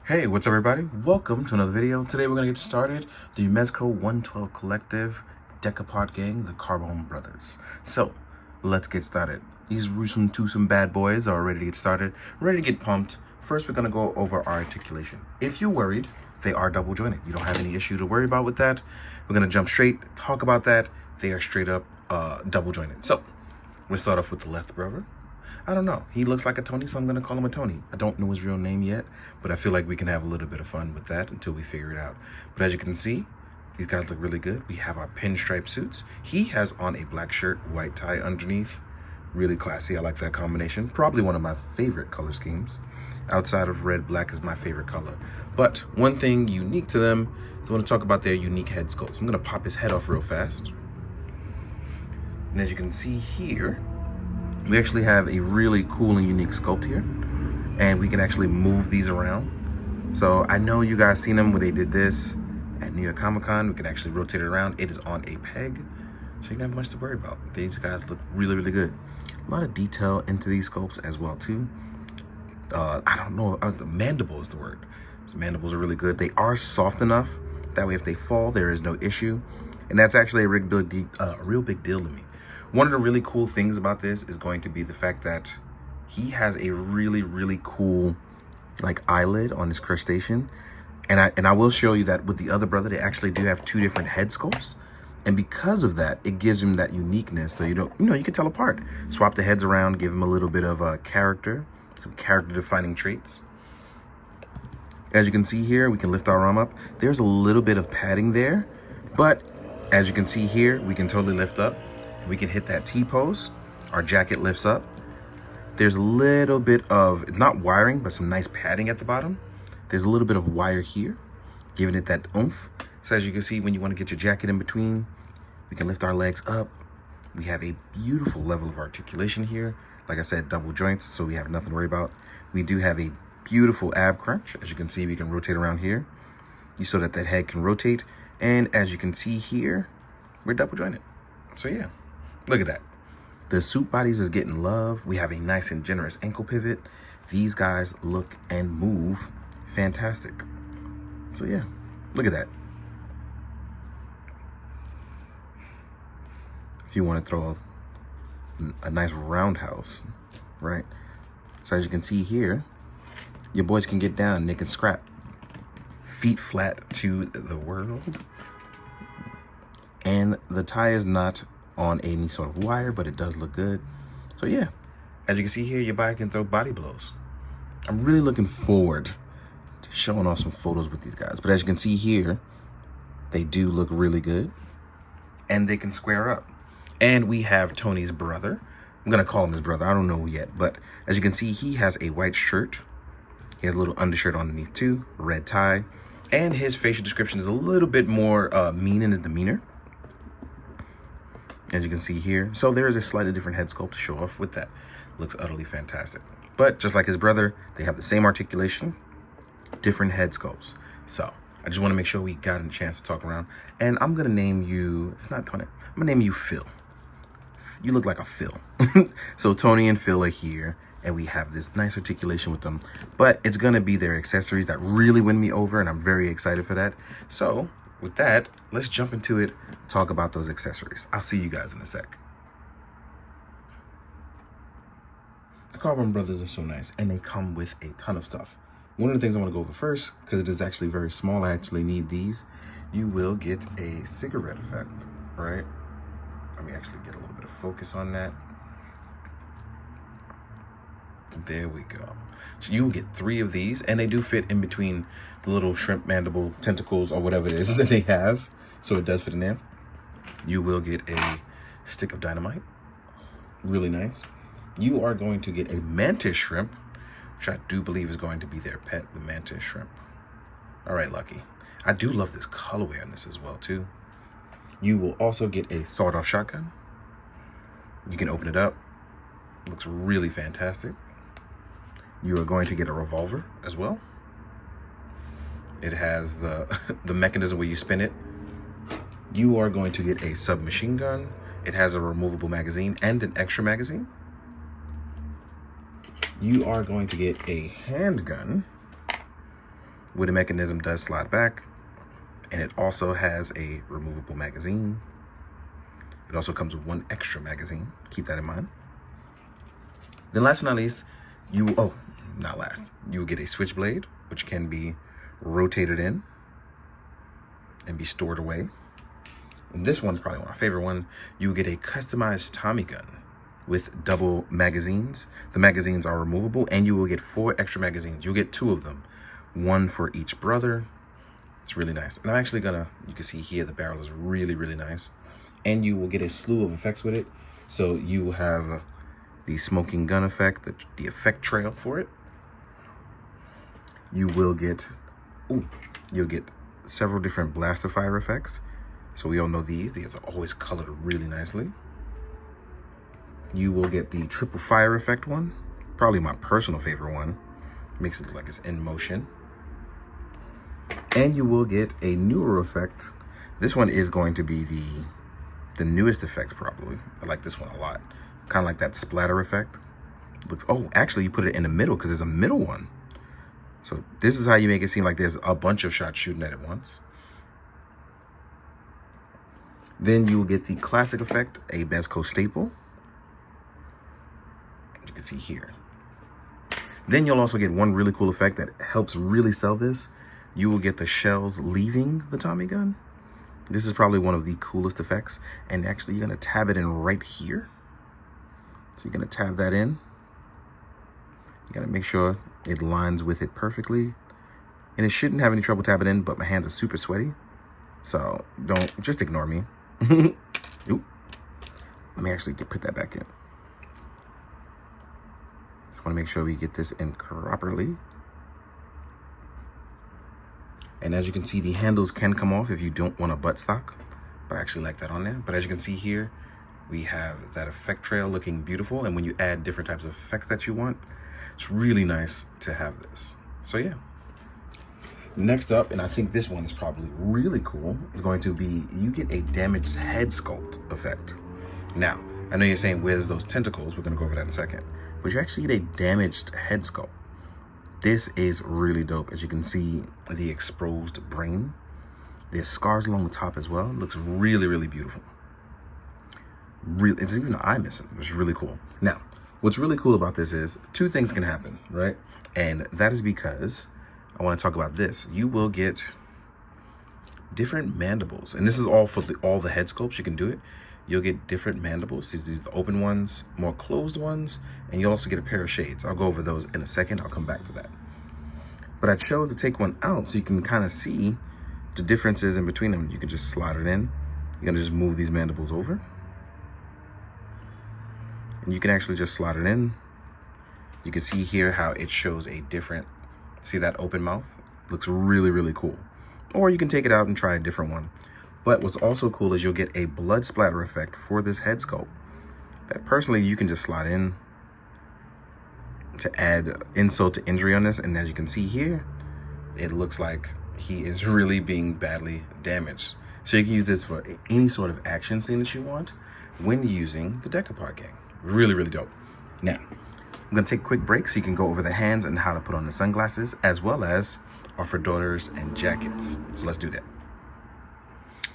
Hey, what's up everybody? Welcome to another video. Today we're going to get started the Mezco 112 Collective Decapod gang, the Carboune brothers. So, let's get started. These some bad boys are ready to get started, ready to get pumped. First, we're going to go over our articulation. If you're worried, they are double jointed. You don't have any issue to worry about with that. We're going to jump straight, talk about that. They are straight up double jointed. So, we'll start off with the left brother. I don't know. He looks like a Tony, so I'm going to call him a Tony. I don't know his real name yet, but I feel like we can have a little bit of fun with that until we figure it out. But as you can see, these guys look really good. We have our pinstripe suits. He has on a black shirt, white tie underneath. Really classy. I like that combination. Probably one of my favorite color schemes. Outside of red, black is my favorite color. But one thing unique to them is I want to talk about their unique head sculpts. I'm going to pop his head off real fast. And as you can see here, we actually have a really cool and unique sculpt here, and we can actually move these around. So I know you guys seen them when they did this at New York Comic Con. We can actually rotate it around. It is on a peg, so you don't have much to worry about. These guys look really, really good. A lot of detail into these sculpts as well too. I don't know, the mandible is the word. The mandibles are really good. They are soft enough that way if they fall, there is no issue, and that's actually a real big deal to me. One of the really cool things about this is going to be the fact that he has a really, really cool like eyelid on his crustacean. And I will show you that with the other brother, they actually do have two different head sculpts. And because of that, it gives him that uniqueness. So you can tell apart. Swap the heads around, give him a little bit of a character, some character defining traits. As you can see here, we can lift our arm up. There's a little bit of padding there, but as you can see here, we can totally lift up. We can hit that T-pose. Our jacket lifts up. There's a little bit of, it's not wiring, but some nice padding at the bottom. There's a little bit of wire here, giving it that oomph. So as you can see, when you want to get your jacket in between, we can lift our legs up. We have a beautiful level of articulation here. Like I said, double joints, so we have nothing to worry about. We do have a beautiful ab crunch. As you can see, we can rotate around here so that head can rotate. And as you can see here, we're double jointed. So yeah. Look at that. The suit bodies is getting love. We have a nice and generous ankle pivot. These guys look and move fantastic. So yeah, look at that. If you want to throw a nice roundhouse, right? So as you can see here, your boys can get down and they can scrap. Feet flat to the world. And the tie is not on any sort of wire, but it does look good. So yeah, as you can see here, your body can throw body blows. I'm really looking forward to showing off some photos with these guys. But as you can see here, they do look really good, and they can square up. And we have Tony's brother. I'm gonna call him his brother. I don't know yet, but as you can see, he has a white shirt. He has a little undershirt underneath too, red tie, and his facial description is a little bit more mean in his demeanor, as you can see here. So there is a slightly different head sculpt to show off with that. Looks utterly fantastic. But just like his brother, they have the same articulation, different head sculpts. So I just want to make sure we got a chance to talk around. And I'm going to name you, if not Tony, I'm going to name you Phil. You look like a Phil. So Tony and Phil are here, and we have this nice articulation with them. But it's going to be their accessories that really win me over, and I'm very excited for that. So with that, let's jump into it, talk about those accessories. I'll see you guys in a sec. The Carboune brothers are so nice, and they come with a ton of stuff. One of the things I want to go over first, because it is actually very small, I actually need these. You will get a cigarette effect, right? Let me actually get a little bit of focus on that. There we go. So you will get 3 of these, and they do fit in between the little shrimp mandible tentacles or whatever it is that they have. So it does fit in there. You will get a stick of dynamite. Really nice. You are going to get a mantis shrimp, which I do believe is going to be their pet, the mantis shrimp. All right, Lucky. I do love this colorway on this as well, too. You will also get a sawed-off shotgun. You can open it up. It looks really fantastic. You are going to get a revolver as well. It has the mechanism where you spin it. You are going to get a submachine gun. It has a removable magazine and an extra magazine. You are going to get a handgun. wooden mechanism does slide back, and it also has a removable magazine. It also comes with one extra magazine. Keep that in mind. Then last but not least, you will get a switchblade, which can be rotated in and be stored away. And this one's probably my favorite one. You get a customized Tommy gun with double magazines. The magazines are removable, and you will get 4 extra magazines. You'll get 2 of them, one for each brother. It's really nice. And I'm actually you can see here, the barrel is really, really nice. And you will get a slew of effects with it. So you will have the smoking gun effect, the effect trail for it. You'll get several different blaster fire effects. So we all know these are always colored really nicely. You will get the triple fire effect one, probably my personal favorite one. Makes it look like it's in motion. And you will get a newer effect. This one is going to be the newest effect probably. I like this one a lot. Kind of like that splatter effect. Actually you put it in the middle because there's a middle one. So this is how you make it seem like there's a bunch of shots shooting at it once. Then you will get the classic effect, a Mezco staple. You can see here. Then you'll also get one really cool effect that helps really sell this. You will get the shells leaving the Tommy gun. This is probably one of the coolest effects. And actually you're gonna tab it in right here. So you're gonna tab that in. You gotta make sure it lines with it perfectly. And it shouldn't have any trouble tabbing in, but my hands are super sweaty. So just ignore me. Oop. Let me actually put that back in. Just want to make sure we get this in properly. And as you can see, the handles can come off if you don't want a buttstock, but I actually like that on there. But as you can see here, we have that effect trail looking beautiful. And when you add different types of effects that you want, it's really nice to have this. So yeah. Next up, and I think this one is probably really cool, is going to be you get a damaged head sculpt effect. Now, I know you're saying, where's those tentacles? We're going to go over that in a second. But you actually get a damaged head sculpt. This is really dope. As you can see, the exposed brain. There's scars along the top as well. It looks really, really beautiful. It's even the eye missing, which is really cool. Now, what's really cool about this is 2 things can happen, right? And that is because I want to talk about this. You will get different mandibles, and this is all for all the head sculpts. You can do it. You'll get different mandibles. These are the open ones, more closed ones, and you'll also get a pair of shades. I'll go over those in a second. I'll come back to that. But I chose to take one out so you can kind of see the differences in between them. You can just slide it in. You're gonna just move these mandibles over, and you can actually just slide it in. You can see here how it shows a different. See that open mouth? Looks really, really cool. Or you can take it out and try a different one. But what's also cool is you'll get a blood splatter effect for this head sculpt that personally you can just slide in to add insult to injury on this. And as you can see here, it looks like he is really being badly damaged. So you can use this for any sort of action scene that you want when using the Decapod gang. Really, really dope. Now, I'm gonna take a quick break so you can go over the hands and how to put on the sunglasses, as well as our fedoras and jackets. So let's do that.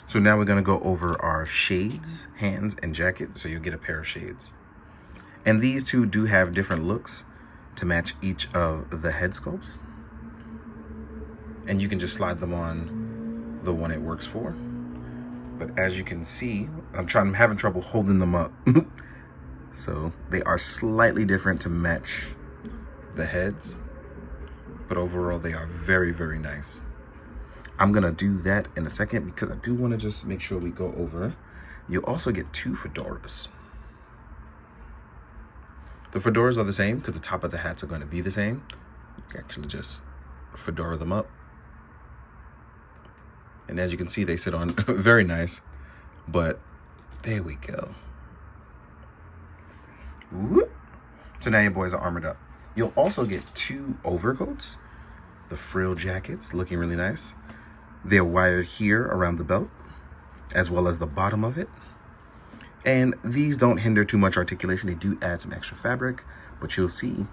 So now we're gonna go over our shades, hands, and jacket. So you'll get a pair of shades. And these 2 do have different looks to match each of the head sculpts. And you can just slide them on the one it works for. But as you can see, I'm having trouble holding them up. So they are slightly different to match the heads, but overall they are very, very nice. I'm gonna do that in a second because I do wanna just make sure we go over. You'll also get 2 fedoras. The fedoras are the same because the top of the hats are gonna be the same. You can actually just fedora them up. And as you can see, they sit on very nice, but there we go. Whoop. So now your boys are armored up. You'll also get 2 overcoats. The frill jackets, looking really nice. They're wired here around the belt, as well as the bottom of it. And these don't hinder too much articulation. They do add some extra fabric, but you'll see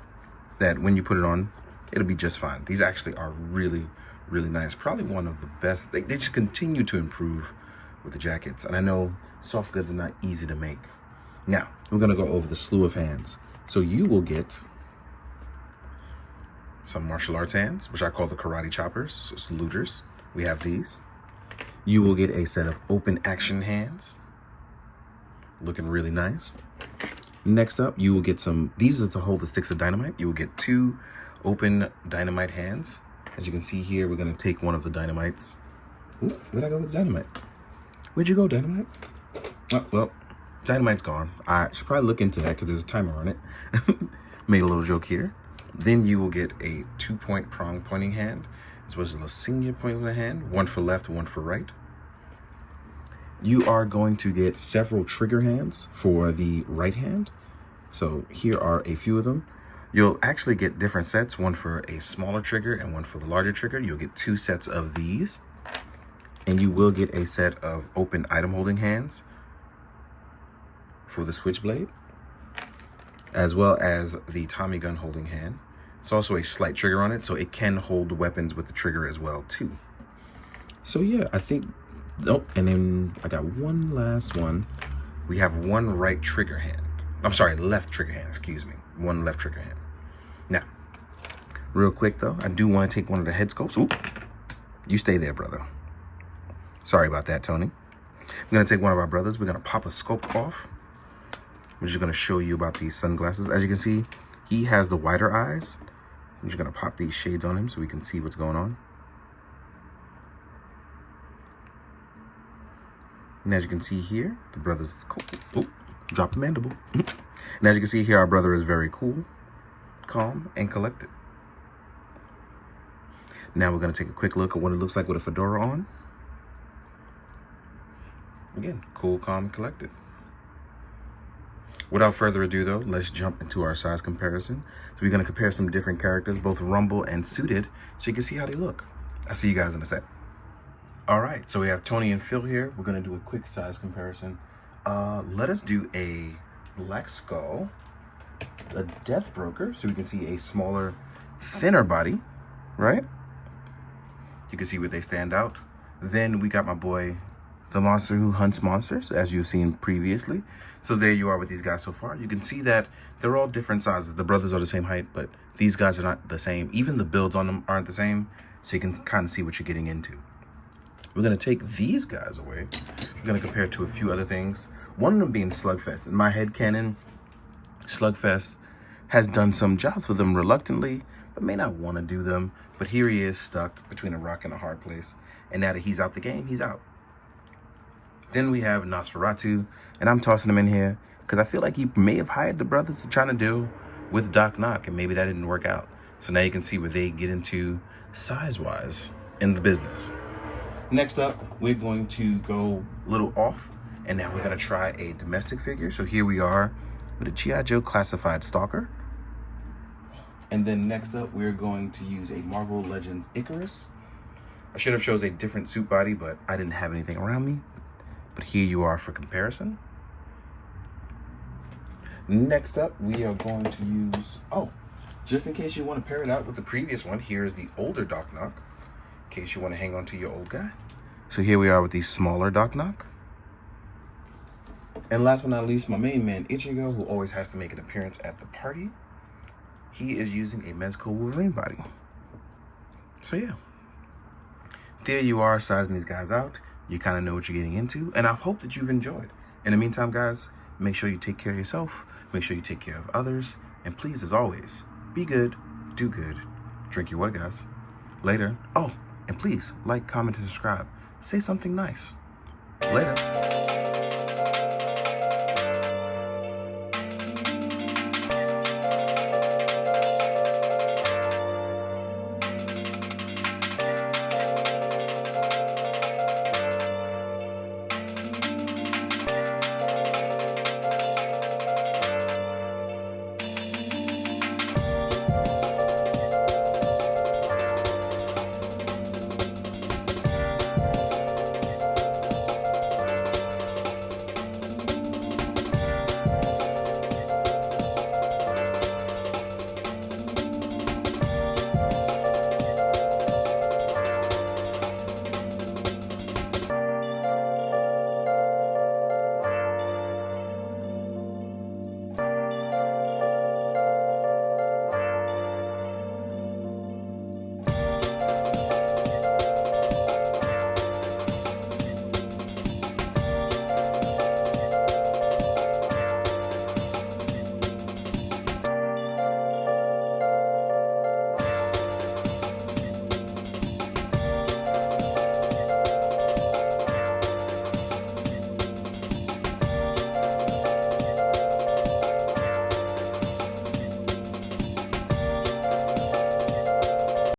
that when you put it on, it'll be just fine. These actually are really, Really nice. Probably one of the best. They just continue to improve with the jackets. And I know soft goods are not easy to make. Now, we're going to go over the slew of hands. So you will get some martial arts hands, which I call the karate choppers, so saluters. We have these. You will get a set of open action hands. Looking really nice. Next up, you will get some, these are to hold the sticks of dynamite. You will get 2 open dynamite hands. As you can see here, we're going to take one of the dynamites. Ooh, where'd I go with dynamite? Where'd you go, dynamite? Oh, well, dynamite's gone. I should probably look into that because there's a timer on it. Made a little joke here. Then you will get a 2-point prong pointing hand, as well as a senior pointing hand, one for left, one for right. You are going to get several trigger hands for the right hand. So here are a few of them. You'll actually get different sets, one for a smaller trigger and one for the larger trigger. You'll get 2 sets of these. And you will get a set of open item holding hands for the switchblade, as well as the Tommy gun holding hand. It's also a slight trigger on it, so it can hold weapons with the trigger as well too. So yeah, I think, oh, and then I got one last one. We have one right trigger hand. I'm sorry, left trigger hand, excuse me. One left trigger hand. Now, real quick though, I do want to take one of the head scopes. Oop, you stay there, brother. Sorry about that, Tony. I'm gonna take one of our brothers. We're gonna pop a scope off. I'm just gonna show you about these sunglasses. As you can see, he has the wider eyes. I'm just gonna pop these shades on him so we can see what's going on. And as you can see here, the brother's cool. Oh, drop the mandible. And as you can see here, our brother is very cool, calm, and collected. Now we're gonna take a quick look at what it looks like with a fedora on. Again, cool, calm, and collected. Without further ado though, let's jump into our size comparison. So we're gonna compare some different characters, both rumble and suited, so you can see how they look. I'll see you guys in a sec. All right, so we have Tony and Phil here. We're gonna do a quick size comparison. Let us do a Black Skull, a Death Broker, so we can see a smaller, thinner body, right? You can see where they stand out. Then we got my boy, the monster who hunts monsters, as you've seen previously. So there you are with these guys so far. You can see that they're all different sizes. The brothers are the same height, but these guys are not the same. Even the builds on them aren't the same, so you can kind of see what you're getting into. We're gonna take these guys away. We're gonna compare it to a few other things. One of them being Slugfest. In my headcanon, Slugfest has done some jobs with them reluctantly, but may not want to do them. But here he is stuck between a rock and a hard place. And now that he's out the game, he's out. Then we have Nosferatu, and I'm tossing him in here because I feel like he may have hired the brothers to try to deal with Doc Knock, and maybe that didn't work out. So now you can see where they get into size-wise in the business. Next up, we're going to go a little off, and now we're going to try a domestic figure. So here we are with a G.I. Joe Classified Stalker. And then next up, we're going to use a Marvel Legends Icarus. I should have chose a different suit body, but I didn't have anything around me. But here you are for comparison. Next up, we are going to use, just in case you want to pair it out with the previous one, here is the older Doc Knock, in case you want to hang on to your old guy. So here we are with the smaller Doc Knock. And last but not least, my main man, Ichigo, who always has to make an appearance at the party. He is using a Mezco Wolverine body. So yeah. There you are, sizing these guys out. You kind of know what you're getting into, and I hope that you've enjoyed. In the meantime, guys, make sure you take care of yourself, make sure you take care of others, and please, as always, be good, do good, drink your water, guys. Later. Oh, and please, like, comment, and subscribe. Say something nice. Later.